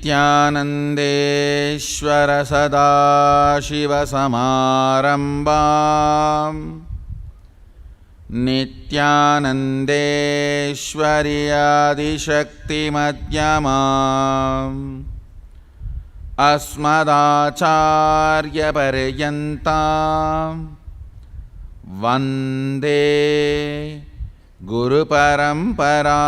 नित्यानन्देश्वर सदाशिवसमारम्भाम् नित्यानन्देश्वरि आदिशक्तिमध्यमाम् अस्मदाचार्यपर्यन्ताम् वन्दे गुरुपरम्परा।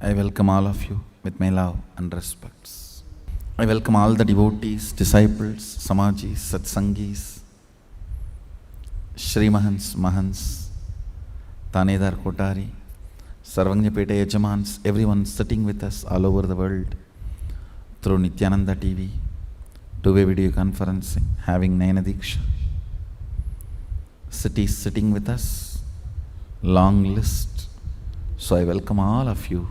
I welcome all of you with my love and respects. I welcome all the devotees, disciples, Samajis, Satsangis, Shri Mahans, Mahans, Tanedar Kotari, Sarvajñapeta Yajamans, everyone sitting with us all over the world through Nityananda TV, two-way video conferencing, having Nayana Diksha. Cities sitting with us, long list. So I welcome all of you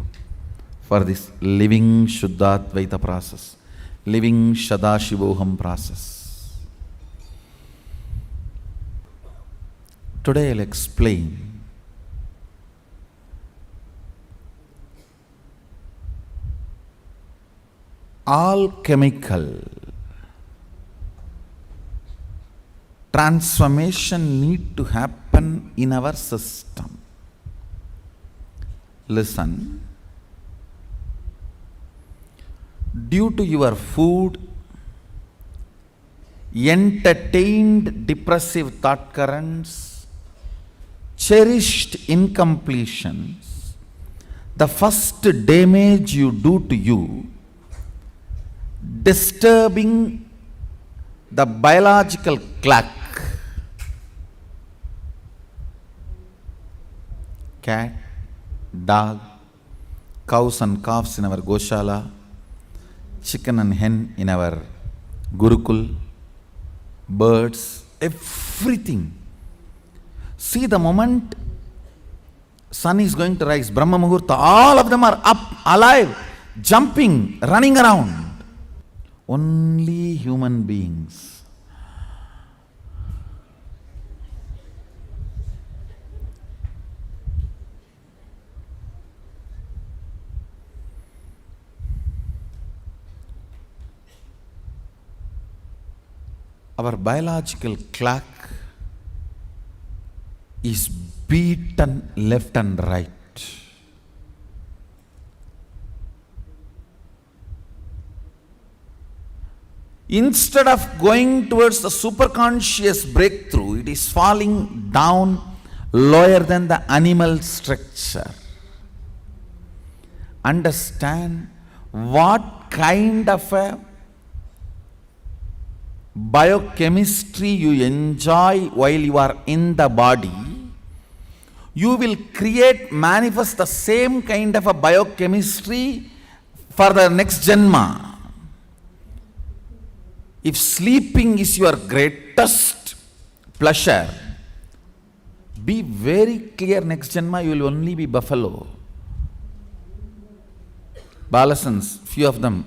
for this living Shuddhadvaita process, living Sadashivoham process. Today I'll explain alchemical transformation need to happen in our system. Listen. Due to your food, entertained depressive thought currents, cherished incompletions, the first damage you do to you, disturbing the biological clock. Cat, dog, cows and calves in our Goshala, chicken and hen in our Gurukul, birds, everything. See, the moment sun is going to rise, Brahma Muhurta, all of them are up, alive, jumping, running around. Only human beings. Our biological clock is beaten left and right. Instead of going towards the superconscious breakthrough, it is falling down lower than the animal structure. Understand what kind of a biochemistry you enjoy while you are in the body. You will manifest the same kind of a biochemistry for the next Janma. If sleeping is your greatest pleasure, be very clear, next Janma you will only be buffalo. Balasans, few of them,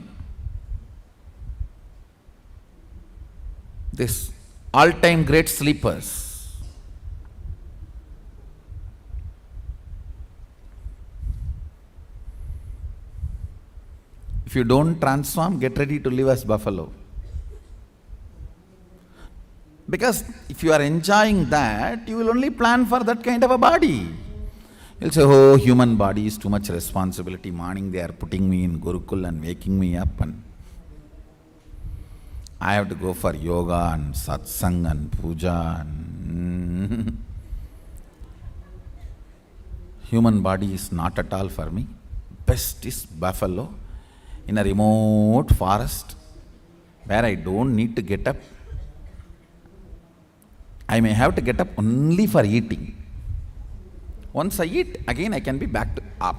this all-time great sleepers. If you don't transform, get ready to live as buffalo. Because if you are enjoying that, you will only plan for that kind of a body. You'll say, oh, human body is too much responsibility. Morning they are putting me in Gurukul and waking me up, and I have to go for yoga and satsang and puja. And human body is not at all for me. Best is buffalo in a remote forest where I don't need to get up. I may have to get up only for eating. Once I eat, again I can be back to up.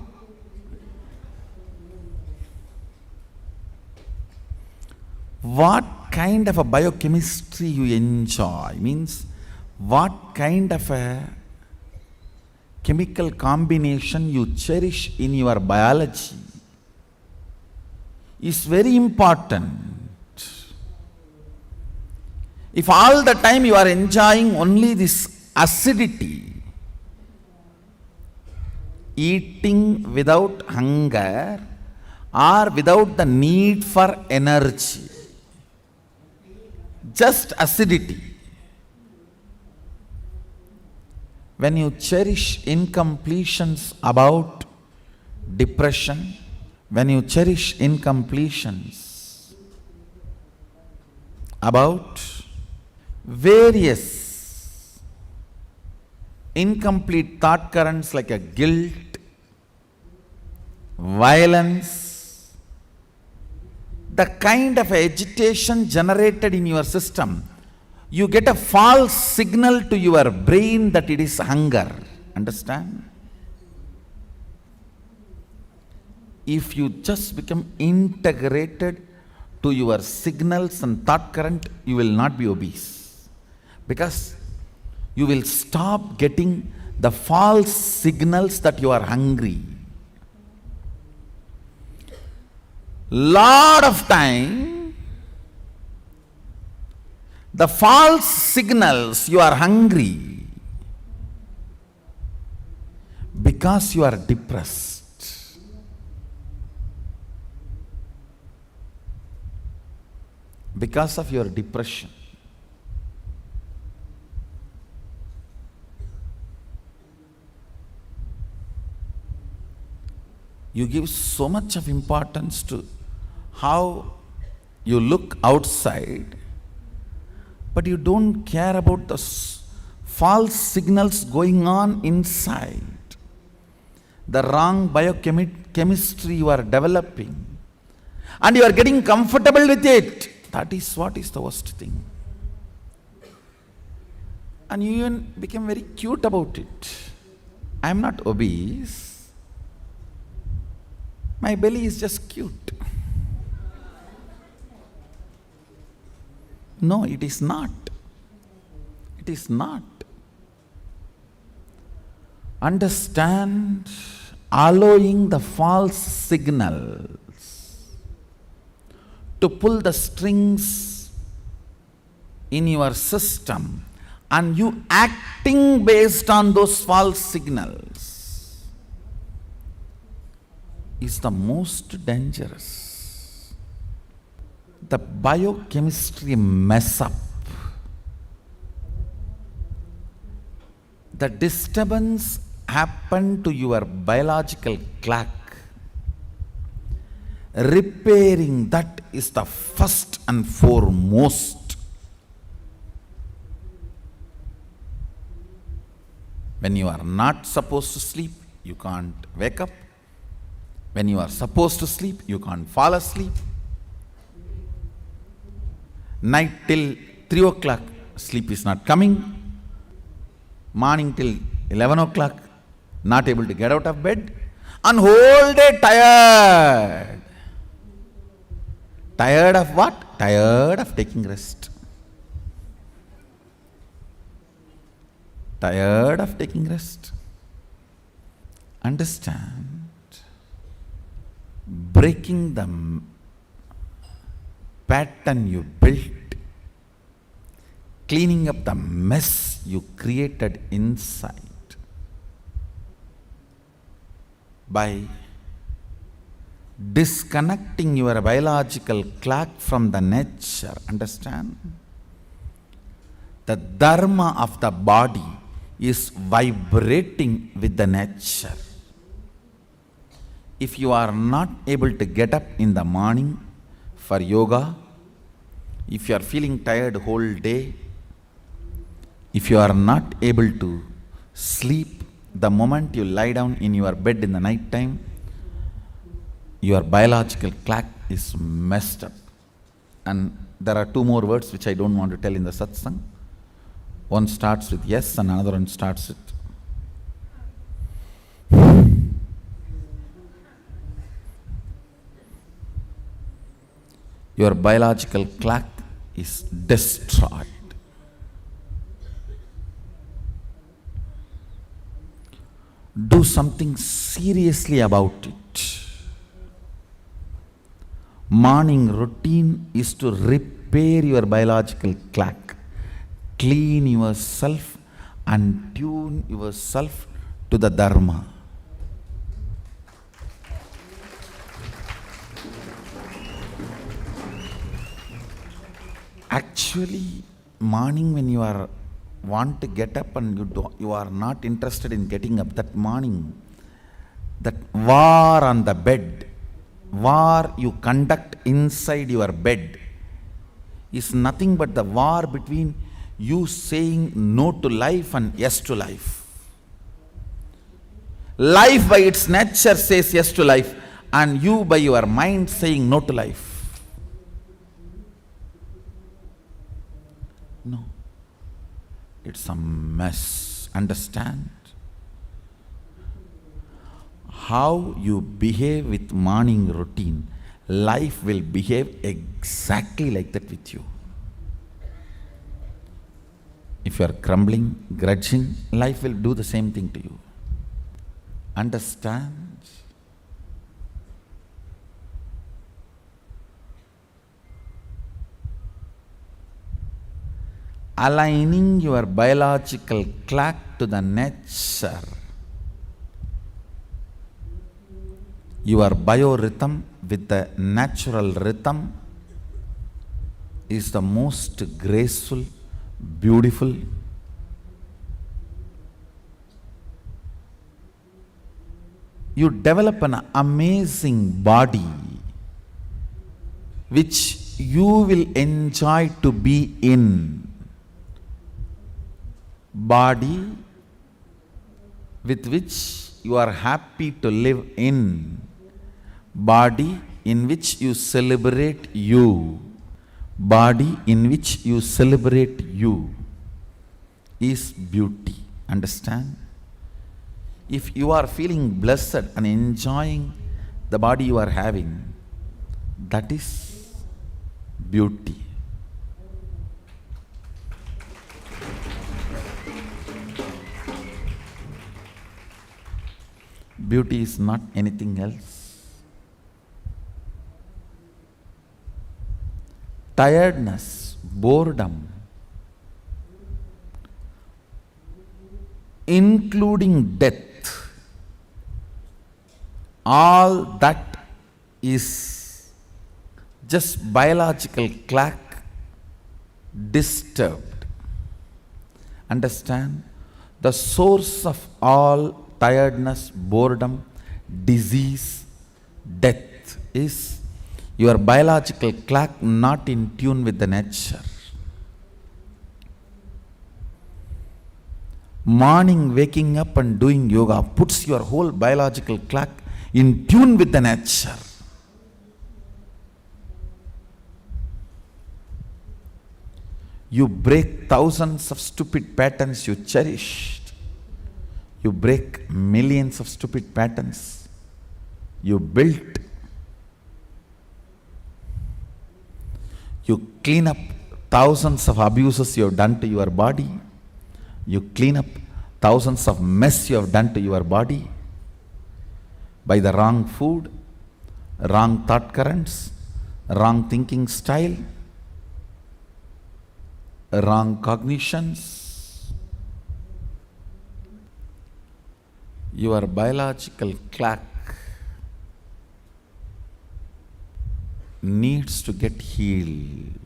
what kind of a biochemistry you enjoy, means what kind of a chemical combination you cherish in your biology is very important. If all the time you are enjoying only this acidity, eating without hunger or without the need for energy, just acidity. When you cherish incompletions about depression, when you cherish incompletions about various incomplete thought currents like a guilt, violence, the kind of agitation generated in your system, you get a false signal to your brain that it is hunger. Understand? If you just become integrated to your signals and thought current, you will not be obese. Because you will stop getting the false signals that you are hungry. Lot of time, the false signals you are hungry because you are depressed. Because of your depression. You give so much of importance to how you look outside, but you don't care about the false signals going on inside, the wrong biochemistry you are developing, and you are getting comfortable with it. That is what is the worst thing. And you even become very cute about it. I am not obese. My belly is just cute. No, it is not. It is not. Understand, allowing the false signals to pull the strings in your system and you acting based on those false signals is the most dangerous. The biochemistry mess up. The disturbance happen to your biological clock. Repairing that is the first and foremost. When you are not supposed to sleep, you can't wake up. When you are supposed to sleep, you can't fall asleep. Night till 3 o'clock, sleep is not coming. Morning till 11 o'clock, not able to get out of bed. And whole day tired. Tired of what? Tired of taking rest. Tired of taking rest. Understand? Breaking the pattern you built, cleaning up the mess you created inside by disconnecting your biological clock from the nature. Understand? The dharma of the body is vibrating with the nature. If you are not able to get up in the morning for yoga, if you are feeling tired whole day, if you are not able to sleep the moment you lie down in your bed in the night time, your biological clock is messed up. And there are two more words which I don't want to tell in the satsang. One starts with yes and another one starts with your biological clock is destroyed. Do something seriously about it. Morning routine is to repair your biological clock, clean yourself and tune yourself to the Dharma. Actually, morning when you want to get up and you are not interested in getting up, that morning, that war on the bed, war you conduct inside your bed is nothing but the war between you saying no to life and yes to life. Life by its nature says yes to life, and you by your mind saying no to life. No. It's a mess. Understand? How you behave with morning routine, life will behave exactly like that with you. If you are grumbling, grudging, life will do the same thing to you. Understand? Aligning your biological clock to the nature, your biorhythm with the natural rhythm is the most graceful, beautiful. You develop an amazing body which you will enjoy to be in. Body with which you are happy to live in. Body in which you celebrate you. Body in which you celebrate you is beauty. Understand? If you are feeling blessed and enjoying the body you are having, that is beauty. Beauty is not anything else. Tiredness, boredom, including death, all that is just biological clock disturbed. Understand? The source of all tiredness, boredom, disease, death is your biological clock not in tune with the nature. Morning waking up and doing yoga puts your whole biological clock in tune with the nature. You break thousands of stupid patterns you cherished. You break millions of stupid patterns you built. You clean up thousands of abuses you have done to your body. You clean up thousands of mess you have done to your body by the wrong food, wrong thought currents, wrong thinking style, wrong cognitions. Your biological clock needs to get healed.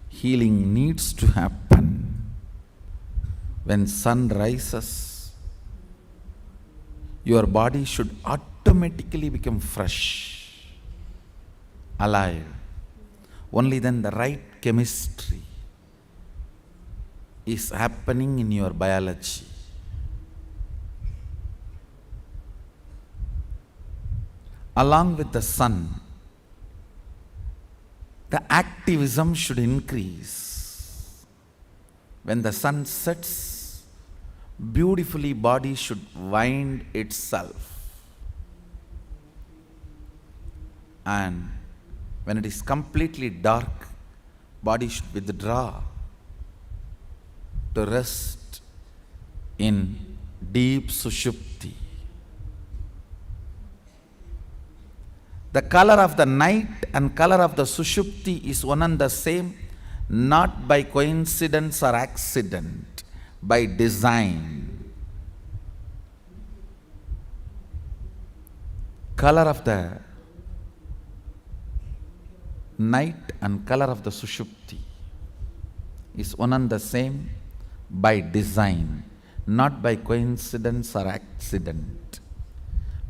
Healing needs to happen. When sun rises, your body should automatically become fresh, alive. Only then the right chemistry is happening in your biology. Along with the sun, the activism should increase. When the sun sets, beautifully body should wind itself. And When it is completely dark, body should withdraw to rest in deep sushupti. The color of the night and color of the sushupti is one and the same, not by coincidence or accident, by design. Color of the night and color of the sushupti is one and the same by design, not by coincidence or accident.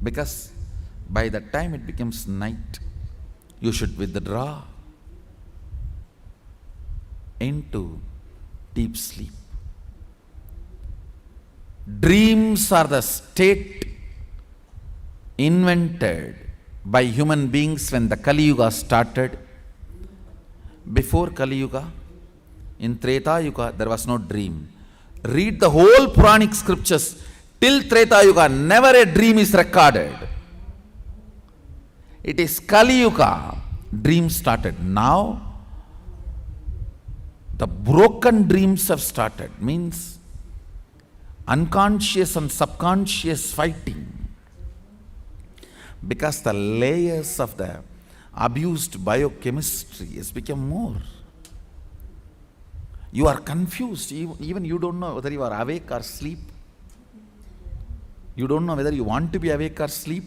Because by the time it becomes night, you should withdraw into deep sleep. Dreams are the state invented by human beings when the Kali Yuga started. Before Kali Yuga, in Treta Yuga, there was no dream. Read the whole Puranic scriptures. Till Treta Yuga, never a dream is recorded. It is Kali Yuga, dreams started. Now, the broken dreams have started. Means unconscious and subconscious fighting. Because the layers of the abused biochemistry has become more. You are confused. Even you don't know whether you are awake or asleep. You don't know whether you want to be awake or sleep.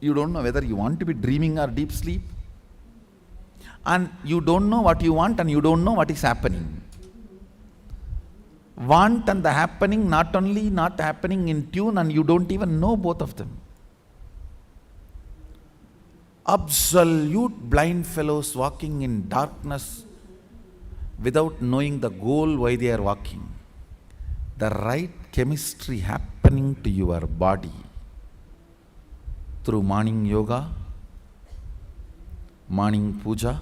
You don't know whether you want to be dreaming or deep sleep. And you don't know what you want and you don't know what is happening. Want and the happening not only not happening in tune, and you don't even know both of them. Absolute blind fellows walking in darkness without knowing the goal why they are walking. The right chemistry happening to your body through morning yoga, morning puja,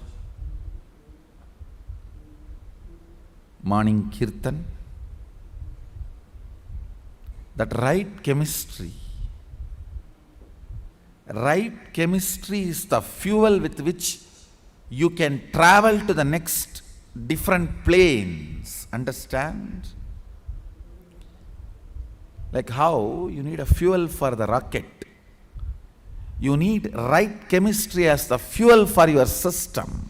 morning kirtan. That right chemistry is the fuel with which you can travel to the next different planes. Understand? Like how you need a fuel for the rocket. You need right chemistry as the fuel for your system.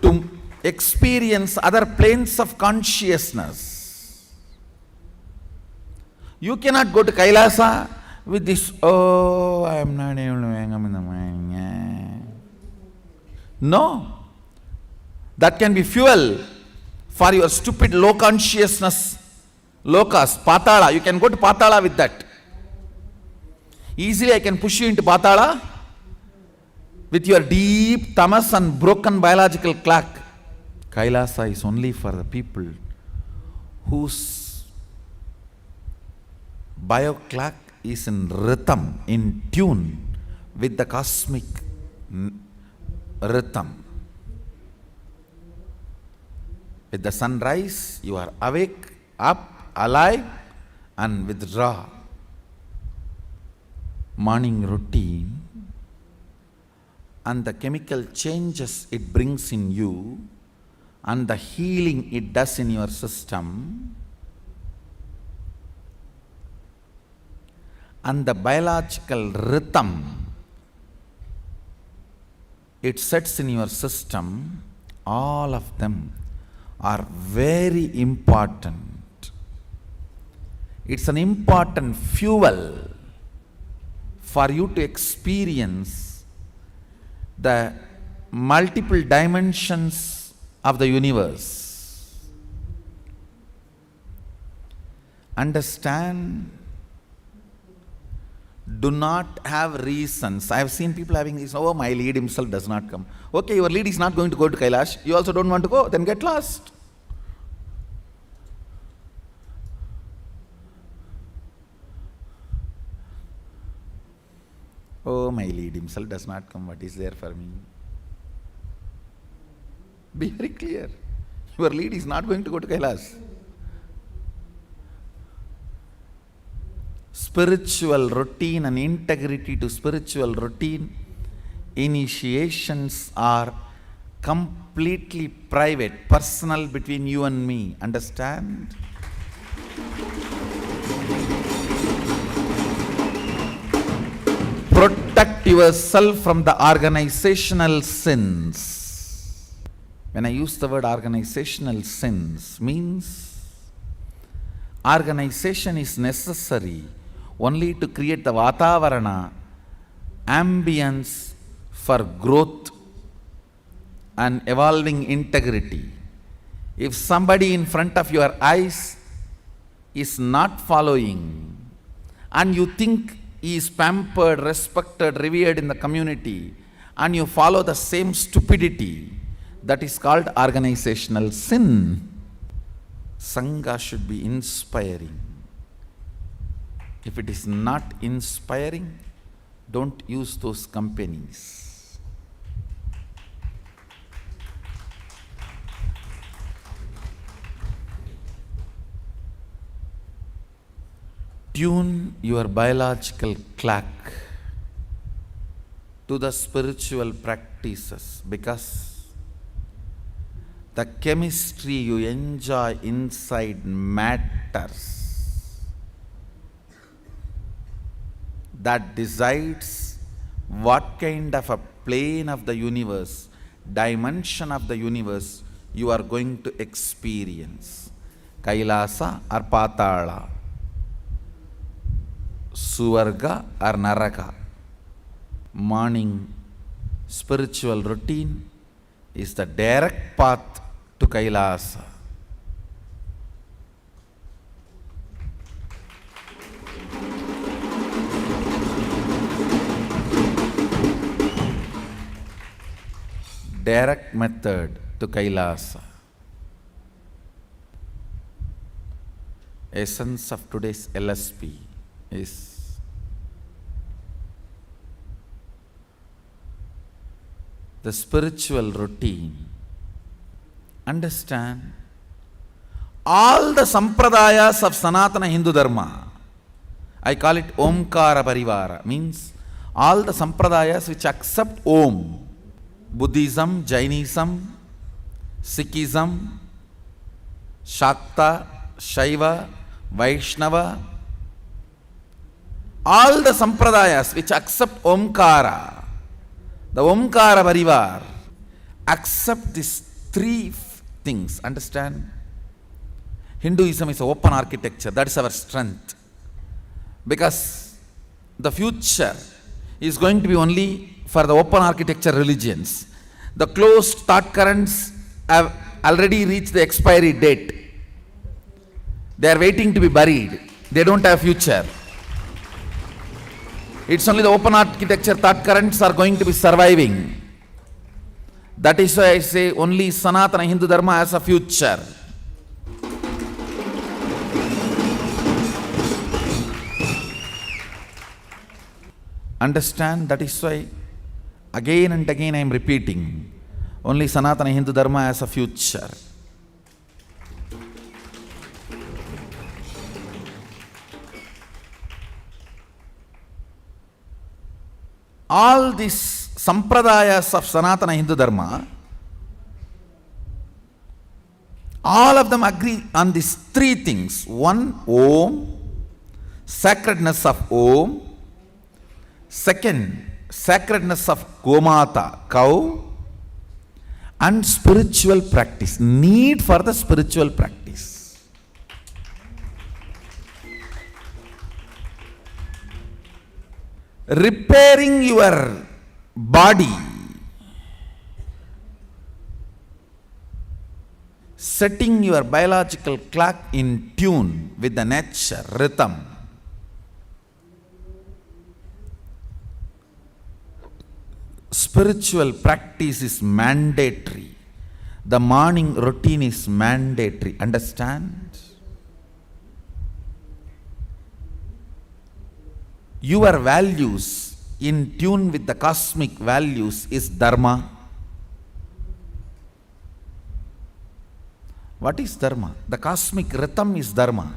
To experience other planes of consciousness. You cannot go to Kailasa with this, oh, I am not able to hang up in the mind. No. That can be fuel for your stupid low consciousness. Lokas, Patala. You can go to Patala with that. Easily I can push you into Patala with your deep tamas and broken biological clock. Kailasa is only for the people whose bio clock is in rhythm, in tune with the cosmic rhythm. With the sunrise, you are awake, up, alive, and withdraw. Morning routine and the chemical changes it brings in you and the healing it does in your system and the biological rhythm it sets in your system, all of them are very important. It's an important fuel for you to experience the multiple dimensions of the universe. Understand? Do not have reasons. I have seen people having this, oh, my lead himself does not come. Okay, your lead is not going to go to Kailash. You also don't want to go, then get lost. Oh, my lead himself does not come. What is there for me? Be very clear. Your lead is not going to go to Kailash. spiritual routine and integrity to spiritual routine, initiations are completely private, personal between you and me. Understand? Protect yourself from the organizational sins. When I use the word organizational sins, means organization is necessary only to create the vatavarana, ambience for growth and evolving integrity. If somebody in front of your eyes is not following and you think he is pampered, respected, revered in the community, and you follow the same stupidity, that is called organizational sin. Sangha should be inspiring. If it is not inspiring, don't use those companies. Tune your biological clock to the spiritual practices, because the chemistry you enjoy inside matters. That decides what kind of a plane of the universe, dimension of the universe you are going to experience. Kailasa or Patala, Suvarga or Naraka. Morning spiritual routine is the direct path to Kailasa. Direct method to Kailasa. Essence of today's LSP is the spiritual routine. Understand, all the sampradayas of Sanatana Hindu Dharma, I call it Omkara Parivara, means all the sampradayas which accept Om. Buddhism, Jainism, Sikhism, Shakta, Shaiva, Vaishnava, all the sampradayas which accept Omkara, the Omkara Parivar, accept these three things. Understand? Hinduism is an open architecture. That is our strength. Because the future is going to be only for the open architecture religions. The closed thought currents have already reached the expiry date. They are waiting to be buried. They don't have future. It's only the open architecture thought currents are going to be surviving. That is why I say only Sanatana Hindu Dharma has a future. Understand? That is why again and again I am repeating, only Sanatana Hindu Dharma has a future. All these sampradayas of Sanatana Hindu Dharma, all of them agree on these three things. One, Om, sacredness of Om. Second, sacredness of Gomata, cow. And spiritual practice, need for the spiritual practice. Repairing your body, setting your biological clock in tune with the nature, rhythm. Spiritual practice is mandatory. The morning routine is mandatory. Understand? Your values in tune with the cosmic values is Dharma. What is Dharma? The cosmic rhythm is Dharma.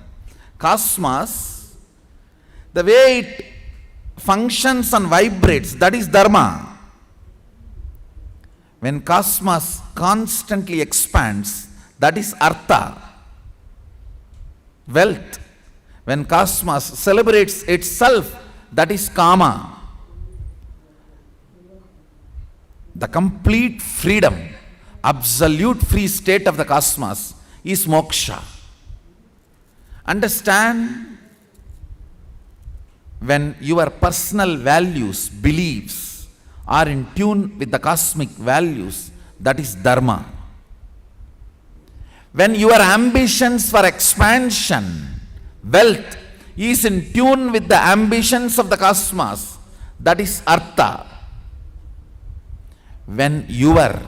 Cosmos, the way it functions and vibrates, that is dharma. When cosmos constantly expands, that is artha, wealth. When cosmos celebrates itself, that is kama. The complete freedom, absolute free state of the cosmos is moksha. Understand, when your personal values, beliefs are in tune with the cosmic values, that is dharma. When your ambitions for expansion, wealth, is in tune with the ambitions of the cosmos, that is artha. When your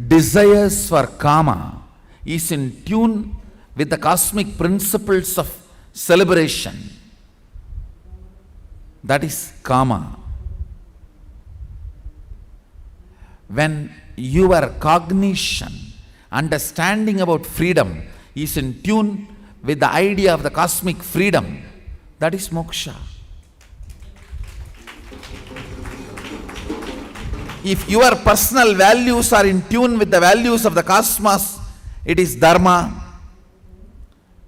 desires for kama is in tune with the cosmic principles of celebration, that is kama. When your cognition, understanding about freedom is in tune with the idea of the cosmic freedom, that is moksha. If your personal values are in tune with the values of the cosmos, it is dharma.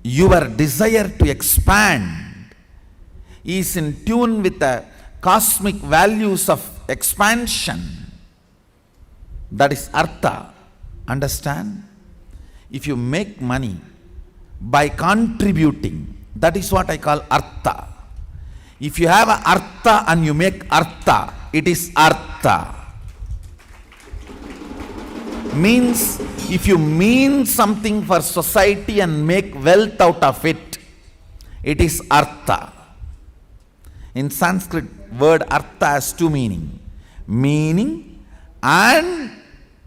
Your desire to expand is in tune with the cosmic values of expansion, that is artha. Understand? If you make money by contributing, that is what I call artha. If you have a artha and you make artha, it is artha. Means, if you mean something for society and make wealth out of it, it is artha. In Sanskrit, word artha has two meaning. Meaning and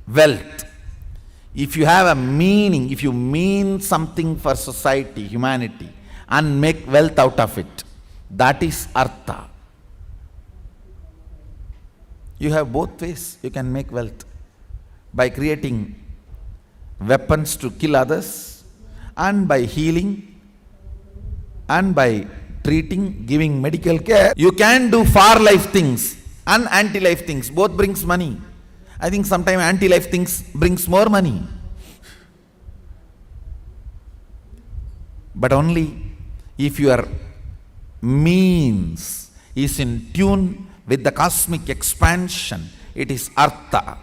wealth. If you have a meaning, if you mean something for society, humanity, and make wealth out of it, that is artha. You have both ways. You can make wealth by creating weapons to kill others, and by healing, and by treating, giving medical care. You can do far life things and anti-life things. Both brings money. I think sometimes anti-life things brings more money. But only if your means is in tune with the cosmic expansion, it is artha.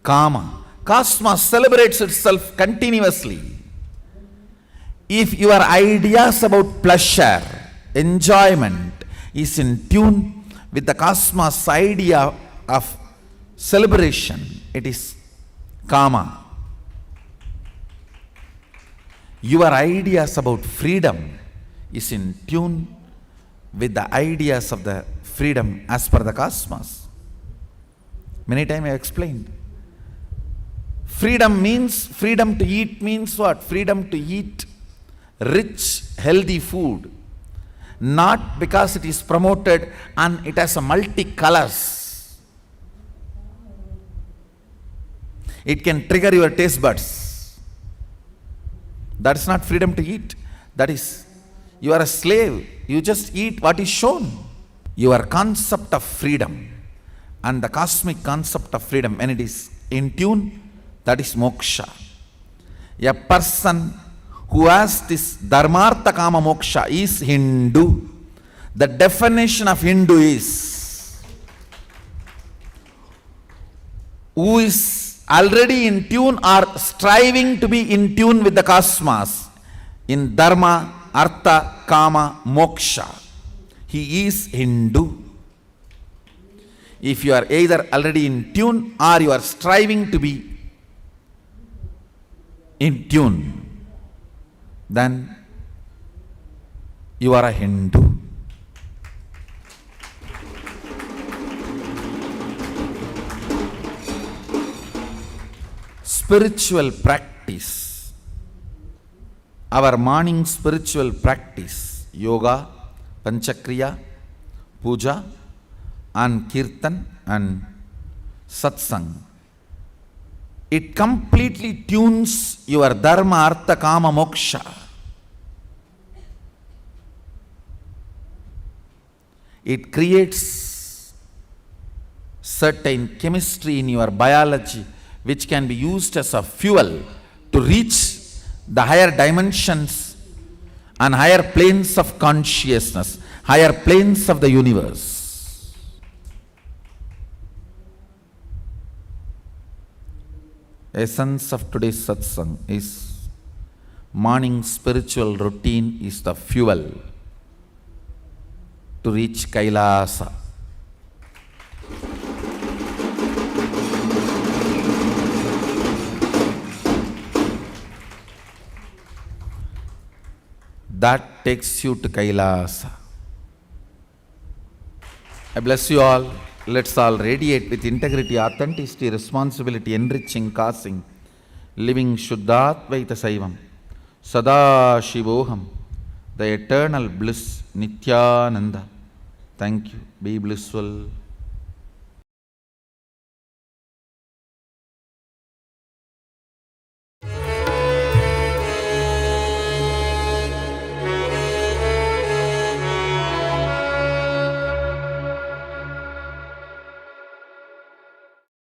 Kama. Cosmos celebrates itself continuously. If your ideas about pleasure, enjoyment is in tune with the cosmos idea of celebration, it is kama. Your ideas about freedom is in tune with the ideas of the freedom as per the cosmos. Many times I have explained. Freedom means, freedom to eat means what? Freedom to eat rich, healthy food. Not because it is promoted and it has a multi-colors. It can trigger your taste buds. That is not freedom to eat. That is, you are a slave. You just eat what is shown. Your concept of freedom and the cosmic concept of freedom, when it is in tune, that is moksha. A person who has this dharmartha kama moksha is Hindu. The definition of Hindu is who is already in tune or striving to be in tune with the cosmos in dharma, artha, kama, moksha. He is Hindu. If you are either already in tune or you are striving to be in tune, then you are a Hindu. Spiritual practice, our morning spiritual practice, yoga, panchakriya, puja, and kirtan and satsang, It completely tunes your dharma, artha, kama, moksha. It creates certain chemistry in your biology which can be used as a fuel to reach the higher dimensions and higher planes of consciousness, higher planes of the universe. Essence of today's satsang is morning spiritual routine is the fuel to reach Kailasa. That takes you to Kailasa. I bless you all. Let's all radiate with integrity, authenticity, responsibility, enriching, causing, living Shuddhatvaita Saivam, Sada Shivoham, the eternal bliss, Nityananda. Thank you. Be blissful.